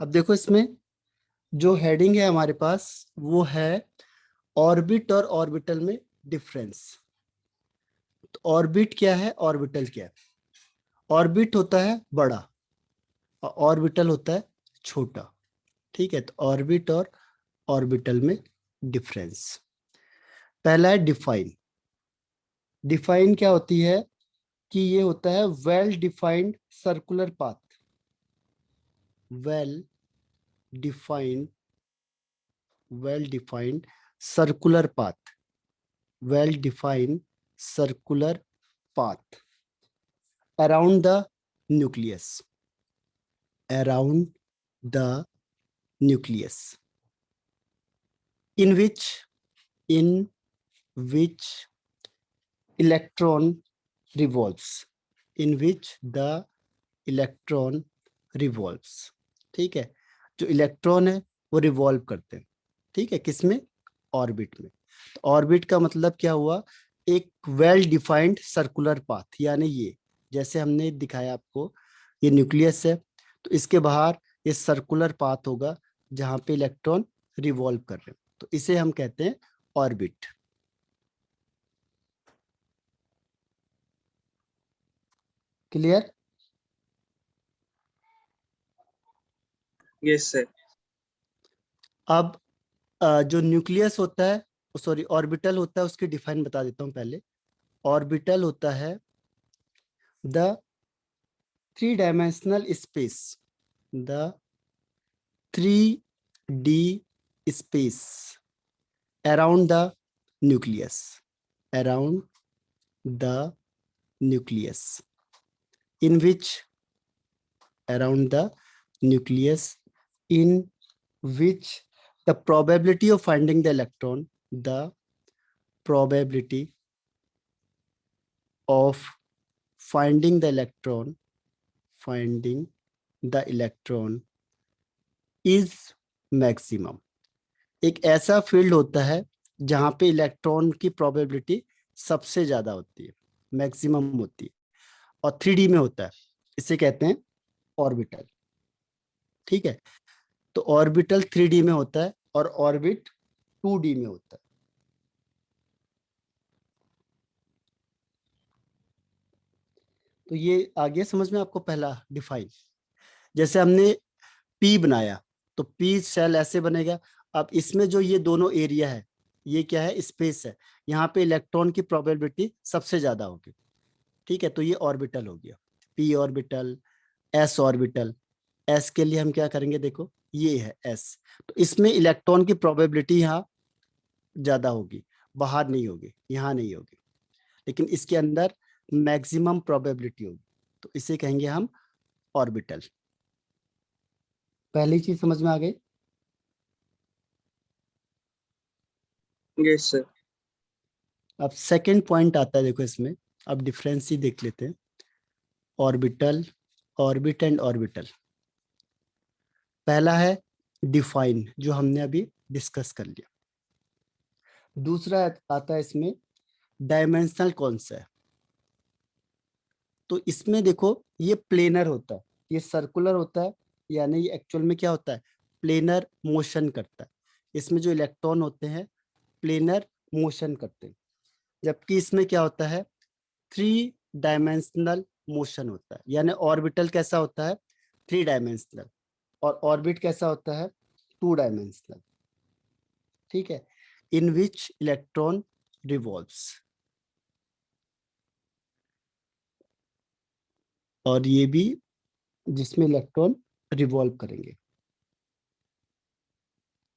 अब देखो इसमें जो हेडिंग है हमारे पास वो है ऑर्बिट और ऑर्बिटल में डिफरेंस। तो ऑर्बिट क्या है, ऑर्बिटल क्या है? ऑर्बिट होता है बड़ा और ऑर्बिटल होता है छोटा। ठीक है, तो ऑर्बिट और ऑर्बिटल में डिफरेंस। पहला है डिफाइन। डिफाइन क्या होती है कि ये होता है well defined circular path. Well defined, well defined circular path, well defined circular path around the nucleus, around the nucleus, in in which electron revolves, in which the electron revolves। ठीक है, जो इलेक्ट्रॉन है वो revolve करते हैं। ठीक है, किसमें? ऑर्बिट में। तो ऑर्बिट का मतलब क्या हुआ? एक वेल डिफाइंड सर्कुलर पाथ, यानी ये जैसे हमने दिखाया आपको, ये न्यूक्लियस है तो इसके बाहर ये सर्कुलर पाथ होगा जहां पे इलेक्ट्रॉन रिवॉल्व कर रहे हैं, तो इसे हम कहते हैं ऑर्बिट। क्लियर? Yes sir. अब जो न्यूक्लियस होता है, सॉरी ऑर्बिटल होता है, उसकी डिफाइन बता देता हूं पहले। ऑर्बिटल होता है the three dimensional space, the 3D space around the nucleus, around the nucleus, in which, around the nucleus, in which the probability of finding the electron, the probability of finding the electron, finding the electron is maximum। एक ऐसा field होता है जहां पे electron की probability सबसे ज्यादा होती है, मैक्सिमम होती है, और 3D में होता है, इसे कहते हैं ऑर्बिटल। ठीक है, तो ऑर्बिटल 3D में होता है और ऑर्बिट 2D में होता है। तो ये आ गया समझ में आपको पहला डिफाइन। जैसे हमने पी बनाया तो पी सेल ऐसे बनेगा। अब इसमें जो ये दोनों एरिया है, ये क्या है? स्पेस है, यहाँ पे इलेक्ट्रॉन की प्रोबेबिलिटी सबसे ज्यादा होगी। ठीक है, तो ये ऑर्बिटल हो गया, P orbital, S orbital. S के लिए हम क्या करेंगे? देखो ये है एस, तो इसमें इलेक्ट्रॉन की प्रोबेबिलिटी यहाँ ज्यादा होगी, बाहर नहीं होगी, यहाँ नहीं होगी, लेकिन इसके अंदर मैक्सिमम प्रोबेबिलिटी होगी, तो इसे कहेंगे हम ऑर्बिटल। पहली चीज समझ में आ गई? Yes sir. अब सेकंड पॉइंट आता है, देखो इसमें अब डिफरेंस ही देख लेते हैं। Orbital, orbit and orbital. पहला है डिफाइन, जो हमने अभी डिस्कस कर लिया। दूसरा आता है इसमें डायमेंशनल कौन सा है। तो इसमें देखो ये प्लेनर होता है, ये सर्कुलर होता है, यानी ये एक्चुअल में क्या होता है? प्लेनर मोशन करता है। इसमें जो इलेक्ट्रॉन होते हैं प्लेनर मोशन करते हैं, जबकि इसमें क्या होता है? 3 डायमेंशनल मोशन होता है। यानी ऑर्बिटल कैसा होता है? 3 डायमेंशनल, और ऑर्बिट कैसा होता है? 2 डायमेंशनल। ठीक है, इन विच इलेक्ट्रॉन रिवॉल्व्स, और ये भी जिसमें इलेक्ट्रॉन रिवॉल्व करेंगे।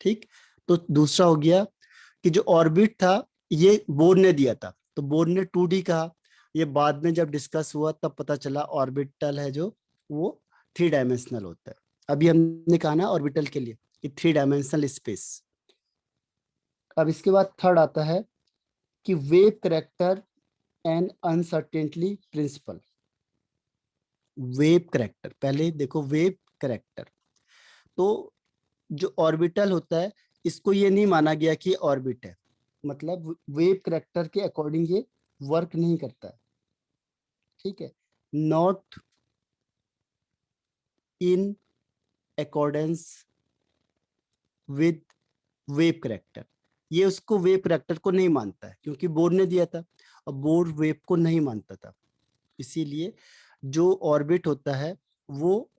ठीक, तो दूसरा हो गया कि जो ऑर्बिट था ये बोर ने दिया था, तो बोर ने 2D कहा। ये बाद में जब डिस्कस हुआ तब पता चला ऑर्बिटल है जो वो 3 डायमेंशनल होता है। अभी हमने कहा ना ऑर्बिटल के लिए कि 3 डायमेंशनल स्पेस। अब इसके बाद थर्ड आता है कि wave character and uncertainty principle. Wave character, पहले देखो वेव करेक्टर। तो जो ऑर्बिटल होता है इसको ये नहीं माना गया कि ऑर्बिट है, मतलब वेव करेक्टर के अकॉर्डिंग ये वर्क नहीं करता है। ठीक है, not in accordance with wave character. ये उसको वेव करेक्टर को नहीं मानता है क्योंकि बोर ने दिया था और बोर वेव को नहीं मानता था, इसीलिए जो ऑर्बिट होता है वो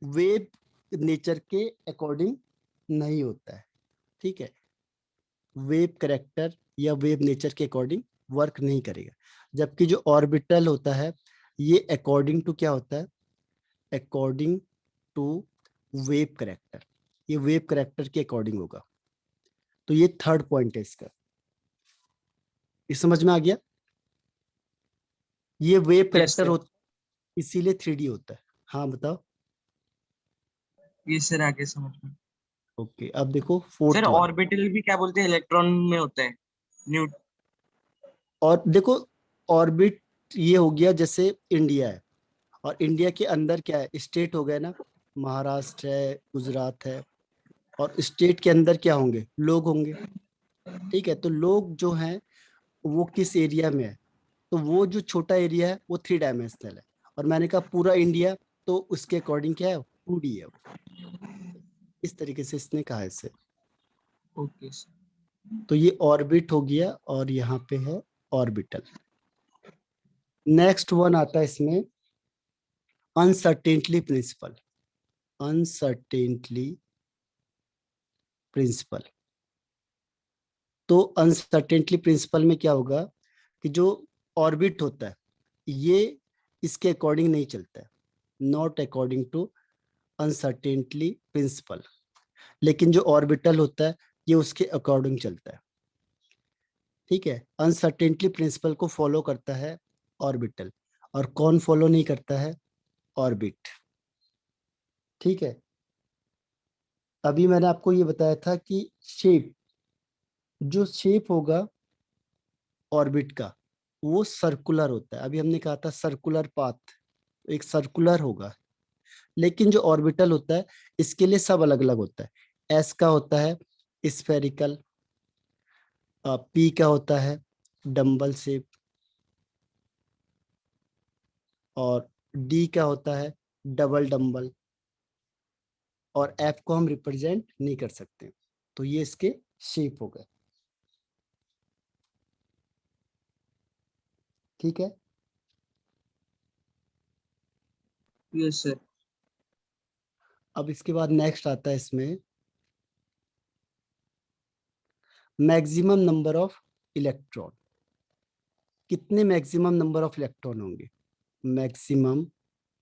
वेव नेचर के अकॉर्डिंग नहीं होता है। ठीक है, वेव करेक्टर या वेव नेचर के अकॉर्डिंग वर्क नहीं करेगा। जबकि जो ऑर्बिटल होता है ये अकॉर्डिंग टू क्या होता है, अकॉर्डिंग टू वेव करेक्टर, ये वेव करेक्टर के अकॉर्डिंग होगा। तो ये थर्ड पॉइंट है इसका, ये समझ में आ गया। ये वेव यस करेक्टर सर। होता है इसीलिए 3D होता है। हाँ बताओ। ये सर आगे समझ में। ओके, अब देखो सर फोर्थ वन। ऑर्बिटल भी क्या बोलते हैं, इलेक्ट्रॉन में होता है। न्यू और देखो ऑर्बिट ये हो गया जैसे इंडिया है, और इंडिया के अंदर क्या है, स्टेट हो गए ना, महाराष्ट्र है, गुजरात है, और स्टेट के अंदर क्या होंगे, लोग होंगे। ठीक है, तो लोग जो हैं वो किस एरिया में है, तो वो जो छोटा एरिया है वो 3 डायमेंशनल है, और मैंने कहा पूरा इंडिया, तो उसके अकॉर्डिंग क्या है, 2D है वो। इस तरीके से इसने कहा है इसे। Okay sir. तो ये ऑर्बिट हो गया और यहाँ पे है ऑर्बिटल। नेक्स्ट वन आता है इसमें अनसर्टेनिटी प्रिंसिपल। Uncertainty principle. तो अनसर्टेनिटी प्रिंसिपल में क्या होगा कि जो ऑर्बिट होता है ये इसके अकॉर्डिंग नहीं चलता है, not according to uncertainty principle. लेकिन जो ऑर्बिटल होता है ये उसके अकॉर्डिंग चलता है। ठीक है, अनसर्टेनिटी प्रिंसिपल को फॉलो करता है ऑर्बिटल, और कौन फॉलो नहीं करता है, ऑर्बिट। ठीक है, अभी मैंने आपको ये बताया था कि शेप, जो शेप होगा ऑर्बिट का वो सर्कुलर होता है। अभी हमने कहा था सर्कुलर पाथ, एक सर्कुलर होगा। लेकिन जो ऑर्बिटल होता है इसके लिए सब अलग अलग होता है। एस का होता है स्फेरिकल, पी का होता है डम्बल शेप, और डी का होता है डबल डम्बल, और एफ को हम रिप्रेजेंट नहीं कर सकते। तो ये इसके शेप हो गए। ठीक है, यस सर। अब इसके बाद नेक्स्ट आता है इसमें मैक्सिमम नंबर ऑफ इलेक्ट्रॉन। कितने मैक्सिमम नंबर ऑफ इलेक्ट्रॉन होंगे, मैक्सिमम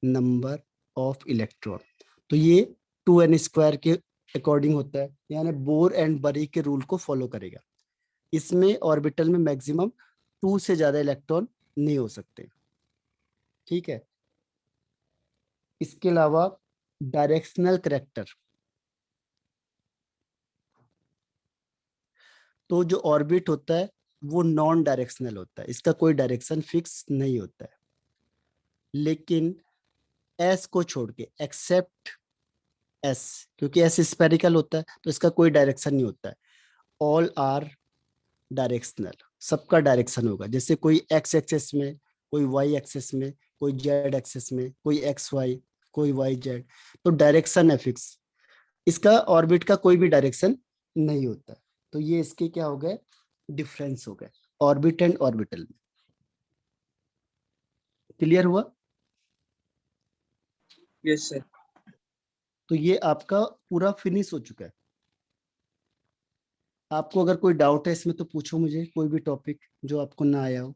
नंबर ऑफ इलेक्ट्रॉन। तो ये 2n² के अकॉर्डिंग होता है, यानी बोर एंड बरी के रूल को फॉलो करेगा। इसमें ऑर्बिटल में मैक्सिमम 2 से ज्यादा इलेक्ट्रॉन नहीं हो सकते। ठीक है, इसके अलावा डायरेक्शनल करेक्टर। तो जो ऑर्बिट होता है वो नॉन डायरेक्शनल होता है, इसका कोई डायरेक्शन फिक्स नहीं होता है। लेकिन एस को छोड़ के, एक्सेप्ट एस, क्योंकि एस स्पेरिकल होता है तो इसका कोई डायरेक्शन नहीं होता है। ऑल आर डायरेक्शनल, सबका डायरेक्शन होगा। जैसे कोई एक्स एक्सेस में, कोई वाई एक्सेस में, कोई जेड एक्सेस में, कोई एक्स वाई, कोई वाई जेड, तो डायरेक्शन है फिक्स। इसका ऑर्बिट का कोई भी डायरेक्शन नहीं होता। तो ये इसके क्या हो गए, डिफरेंस हो गए ऑर्बिट एंड ऑर्बिटल में। क्लियर हुआ। Yes sir. तो ये आपका पूरा फिनिश हो चुका है। आपको अगर कोई डाउट है इसमें तो पूछो मुझे, कोई भी टॉपिक जो आपको ना आया हो।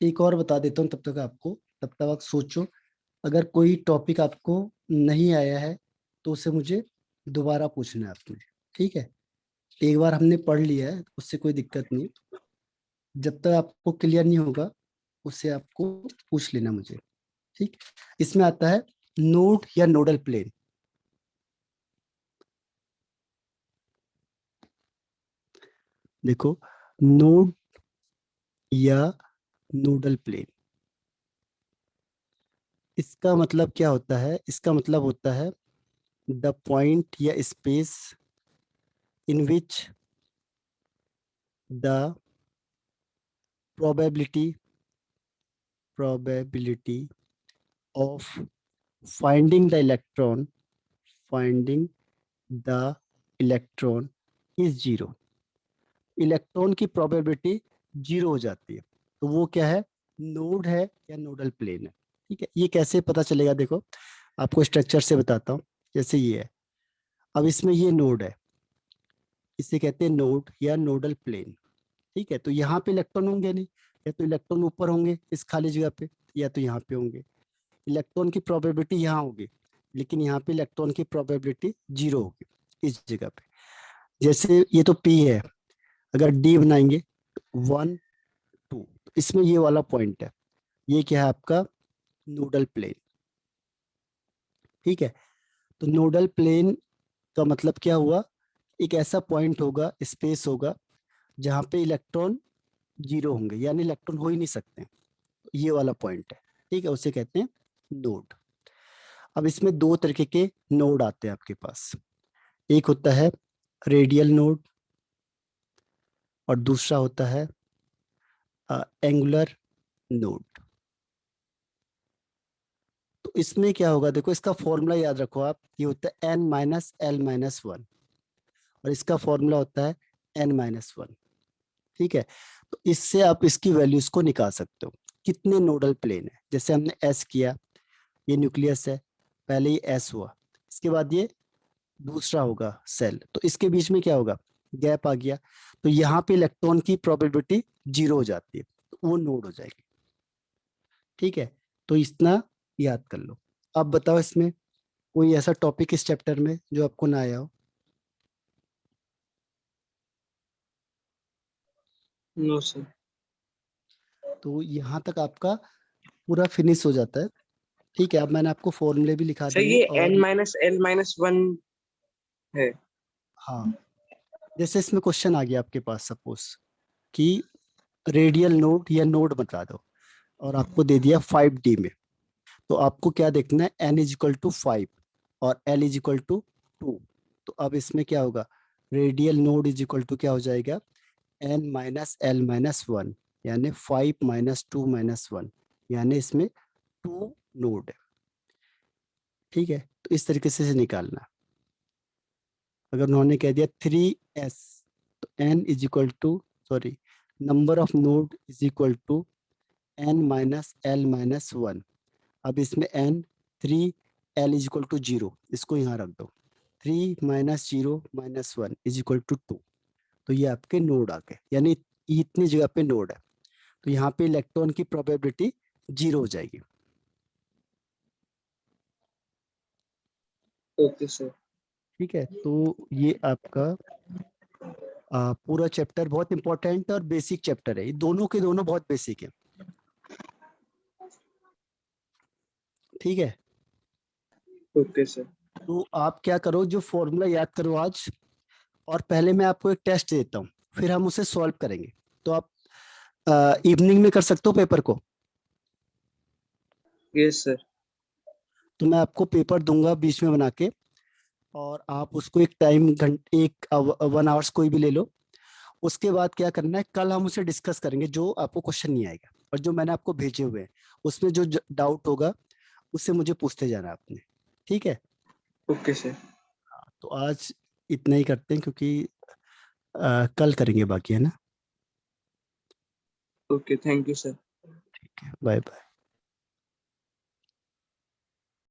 एक और बता देता हूँ तब तक आपको, तब तक आप सोचो। अगर कोई टॉपिक आपको नहीं आया है तो उसे मुझे दोबारा पूछना है आपने। ठीक है, एक बार हमने पढ़ लिया है उससे कोई दिक्कत नहीं। जब तक आपको क्लियर नहीं होगा उससे आपको पूछ लेना मुझे। ठीक, इसमें आता है नोड या नोडल प्लेन। देखो, नोड या नोडल प्लेन। इसका मतलब क्या होता है? इसका मतलब होता है द पॉइंट या space in which the probability of finding the electron is zero. Electron की प्रोबेबिलिटी जीरो हो जाती है, तो वो क्या है? नोड है या नोडल प्लेन है। ठीक है, ये कैसे पता चलेगा? देखो, आपको स्ट्रक्चर से बताता हूँ। जैसे ये है, अब इसमें ये नोड है, इसे कहते हैं नोड या नोडल प्लेन। ठीक है, तो यहाँ पे इलेक्ट्रॉन होंगे नहीं, या तो इलेक्ट्रॉन ऊपर होंगे इस खाली जगह पे, या तो यहाँ पे होंगे। इलेक्ट्रॉन की प्रोबेबिलिटी यहाँ होगी, लेकिन यहाँ पे इलेक्ट्रॉन की प्रोबेबिलिटी जीरो होगी इस जगह पे। जैसे ये तो पी है, अगर डी बनाएंगे 1 2, तो इसमें ये वाला पॉइंट है, ये क्या है आपका? Nodal plane. ठीक है, तो नोडल प्लेन का मतलब क्या हुआ? एक ऐसा पॉइंट होगा, स्पेस होगा, जहाँ पे इलेक्ट्रॉन जीरो होंगे, यानी इलेक्ट्रॉन हो ही नहीं सकते। ये वाला पॉइंट है। ठीक है, उसे कहते हैं नोड। अब इसमें दो तरीके के नोड आते हैं आपके पास। एक होता है रेडियल नोड और दूसरा होता है एंगुलर नोड। तो इसमें क्या होगा? देखो, इसका फॉर्मूला याद रखो आप, ये होता है n-l-1 और इसका फॉर्मूला होता है n-1। ठीक है, तो इससे आप इसकी वैल्यूज को निकाल सकते हो। कितने नोडल प्लेन है? जैसे हमने S किया, ये न्यूक्लियस है, पहले ये S हुआ, इसके बाद ये दूसरा होगा सेल, तो इसके बीच में क्या होगा? गैप आ गया, तो यहाँ पे इलेक्ट्रॉन की प्रोबेबिलिटी जीरो हो जाती है, तो वो नोड हो जाएगी। ठीक है, तो इतना याद कर लो। अब बताओ, इसमें कोई ऐसा टॉपिक इस चैप्टर में जो आपको ना आया हो? No sir. तो यहाँ तक आपका पूरा फिनिश हो जाता है। ठीक है, अब मैंने आपको फॉर्मूले भी लिखा सर दिए ये और n-l-1 है। हाँ, जैसे इसमें क्वेश्चन आ गया आपके पास, सपोज कि रेडियल नोड या नोड बता दो, और आपको दे दिया 5D में, तो आपको क्या देखना है? n=5 और l=2। तो अब इसमें क्या होगा? Radial node is equal to क्या हो जाएगा? n-l-1, यानी 5 - 2 - 1, यानी इसमें 2 नोड है। ठीक है, तो इस तरीके से निकालना। अगर उन्होंने कह दिया 3s, तो sorry, number of node is equal to n-l-1। अब इसमें n 3, l=0, इसको यहाँ रख दो। 3 - 0 - 1 = 2। तो ये आपके नोड आ गए, यानी इतनी जगह पे नोड है, तो यहाँ पे इलेक्ट्रॉन की प्रोबेबिलिटी जीरो हो जाएगी। Okay sir. ठीक है, तो ये आपका पूरा चैप्टर बहुत इंपॉर्टेंट और बेसिक चैप्टर है। ये दोनों के दोनों बहुत बेसिक है। ठीक है, ओके सर। तो आप क्या करो, जो फॉर्मूला याद करो आज, और पहले मैं आपको एक टेस्ट देता हूँ, फिर हम उसे सॉल्व करेंगे। तो आप इवनिंग में कर सकते हो पेपर को। Yes sir. तो मैं आपको पेपर दूंगा बीच में बना के, और आप उसको एक टाइम, घंटे, 1 आवर्स कोई भी ले लो। उसके बाद क्या करना है, कल हम उसे डिस्कस करेंगे, जो आपको क्वेश्चन नहीं आएगा और जो मैंने आपको भेजे हुए हैं, उसमें जो डाउट होगा उससे मुझे पूछते जाना आपने। ठीक है, ओके सर। तो आज इतना ही करते हैं, क्योंकि कल करेंगे बाकी, है ना? Okay, thank you sir. Bye bye.